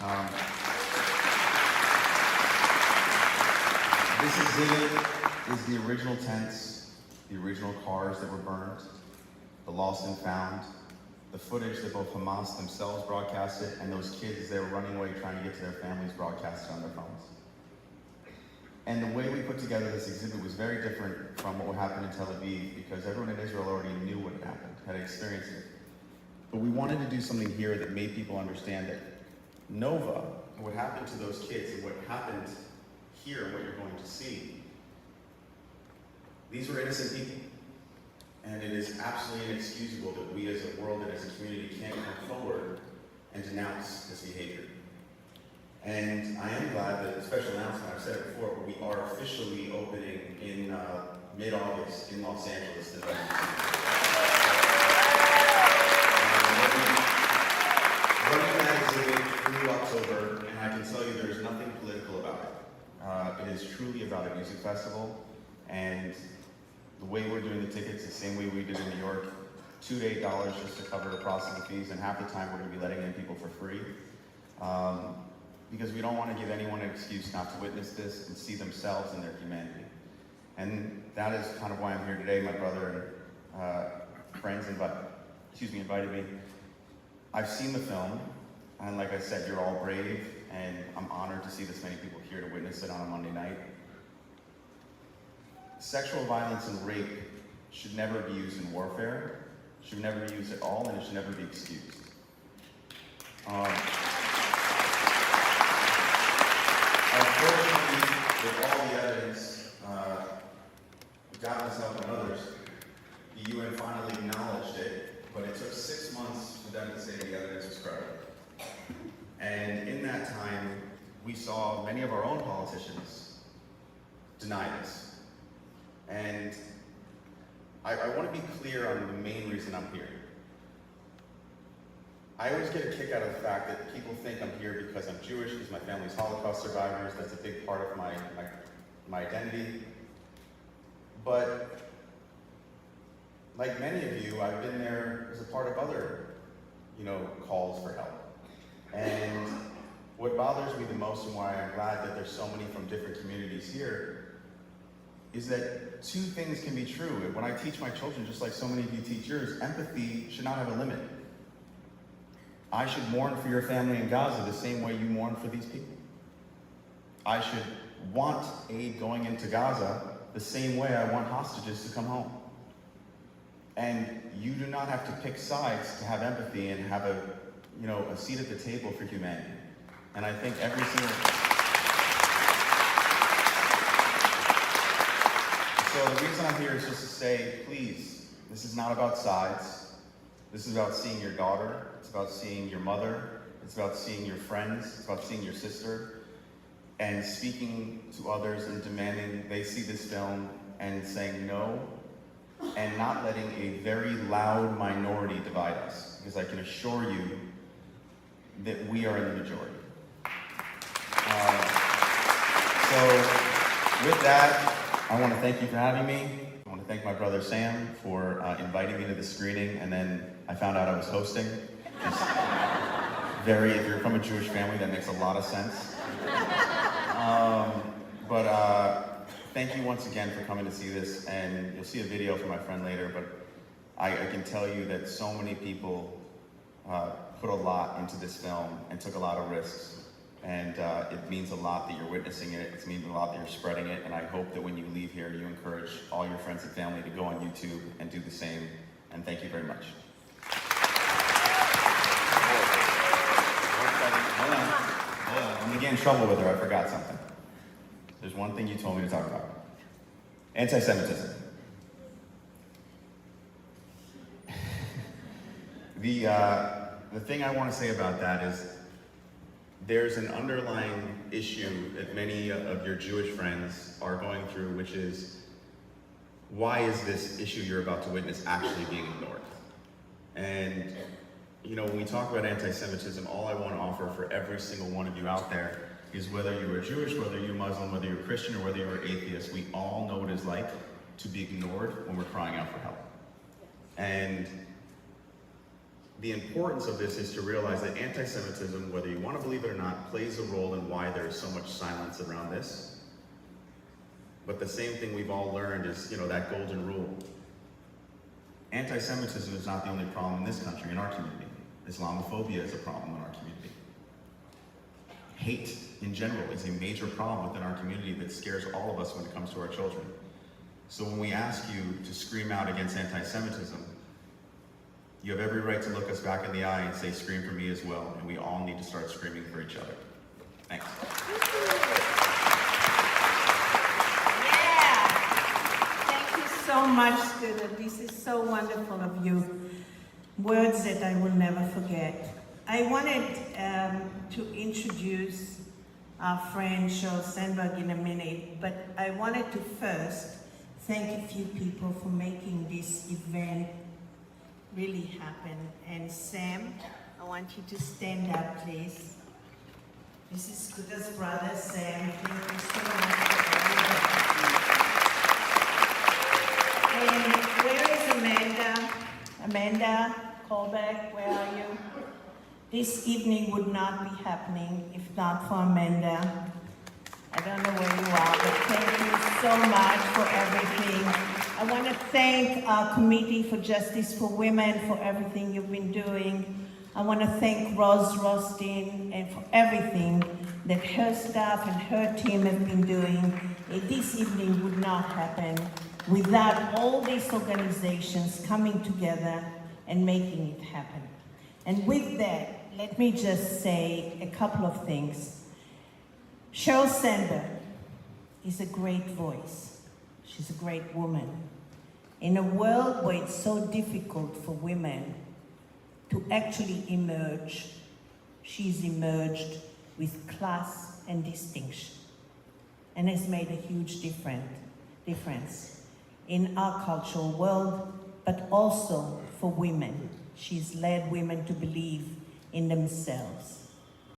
Um, this exhibit is the original tents, the original cars that were burned, the lost and found, the footage that both Hamas themselves broadcasted and those kids as they were running away trying to get to their families broadcasted on their phones. And the way we put together this exhibit was very different from what would happen in Tel Aviv because everyone in Israel already knew what had happened, had experienced it. But we wanted to do something here that made people understand that Nova, what happened to those kids and what happened here, what you're going to see, these were innocent people. And it is absolutely inexcusable that we as a world and as a community can't come forward and denounce this behavior. And I am glad that a special announcement, I've said it before, but we are officially opening in mid-August in Los Angeles. Running that exhibit through October, and I can tell you there's nothing political about it. It is truly about a music festival, and the way we're doing the tickets, the same way we did in New York, $2 to $8 just to cover the processing fees, and half the time we're going to be letting in people for free. Because we don't want to give anyone an excuse not to witness this and see themselves and their humanity. And that is kind of why I'm here today. My brother and friends invited me. I've seen the film, and like I said, you're all brave, and I'm honored to see this many people here to witness it on a Monday night. Sexual violence and rape should never be used in warfare, should never be used at all, and it should never be excused. Unfortunately, with all the evidence, God has helped and others, the UN finally acknowledged it, but it took 6 months for them to say the evidence was credible. And in that time, we saw many of our own politicians deny this. And I want to be clear on the main reason I'm here. I always get a kick out of the fact that people think I'm here because I'm Jewish, because my family's Holocaust survivors. That's a big part of my identity. But like many of you, I've been there as a part of other, calls for help. And what bothers me the most and why I'm glad that there's so many from different communities here is that two things can be true. When I teach my children, just like so many of you teach yours, empathy should not have a limit. I should mourn for your family in Gaza the same way you mourn for these people. I should want aid going into Gaza the same way I want hostages to come home. And you do not have to pick sides to have empathy and have a seat at the table for humanity. And I think every single... So the reason I'm here is just to say, please, this is not about sides. This is about seeing your daughter. It's about seeing your mother. It's about seeing your friends. It's about seeing your sister. And speaking to others and demanding they see this film and saying no, and not letting a very loud minority divide us. Because I can assure you that we are in the majority. So with that, I want to thank you for having me. I want to thank my brother Sam for inviting me to the screening, and then I found out I was hosting. If you're from a Jewish family, that makes a lot of sense. Thank you once again for coming to see this, and you'll see a video from my friend later, but I can tell you that so many people put a lot into this film and took a lot of risks. And it means a lot that you're witnessing it. It means a lot that you're spreading it. And I hope that when you leave here, you encourage all your friends and family to go on YouTube and do the same. And thank you very much. Hold on. I'm gonna get in trouble with her. I forgot something. There's one thing you told me to talk about. Anti-Semitism. The thing I want to say about that is there's an underlying issue that many of your Jewish friends are going through, which is, why is this issue you're about to witness actually being ignored? And, when we talk about anti-Semitism, all I want to offer for every single one of you out there is whether you are Jewish, whether you're Muslim, whether you're Christian, or whether you're atheist, we all know what it's like to be ignored when we're crying out for help. And the importance of this is to realize that anti-Semitism, whether you want to believe it or not, plays a role in why there is so much silence around this. But the same thing we've all learned is, that golden rule. Anti-Semitism is not the only problem in this country, in our community. Islamophobia is a problem in our community. Hate in general is a major problem within our community that scares all of us when it comes to our children. So when we ask you to scream out against anti-Semitism, you have every right to look us back in the eye and say, scream for me as well, and we all need to start screaming for each other. Thanks. Yeah. Thank you so much, Scooter. This is so wonderful of you. Words that I will never forget. I wanted to introduce our friend Sheryl Sandberg in a minute, but I wanted to first thank a few people for making this event really happen. And Sam, I want you to stand up, please. This is Scooter's brother, Sam. Thank you so much for everything. And where is Amanda? Amanda Colbeck, where are you? This evening would not be happening if not for Amanda. I don't know where you are, but thank you so much for everything. I want to thank our Committee for Justice for Women for everything you've been doing. I want to thank Rose Rothstein and for everything that her staff and her team have been doing. This evening would not happen without all these organizations coming together and making it happen. And with that, let me just say a couple of things. Sheryl Sandberg is a great voice. She's a great woman. In a world where it's so difficult for women to actually emerge, she's emerged with class and distinction and has made a huge difference in our cultural world, but also for women. She's led women to believe in themselves.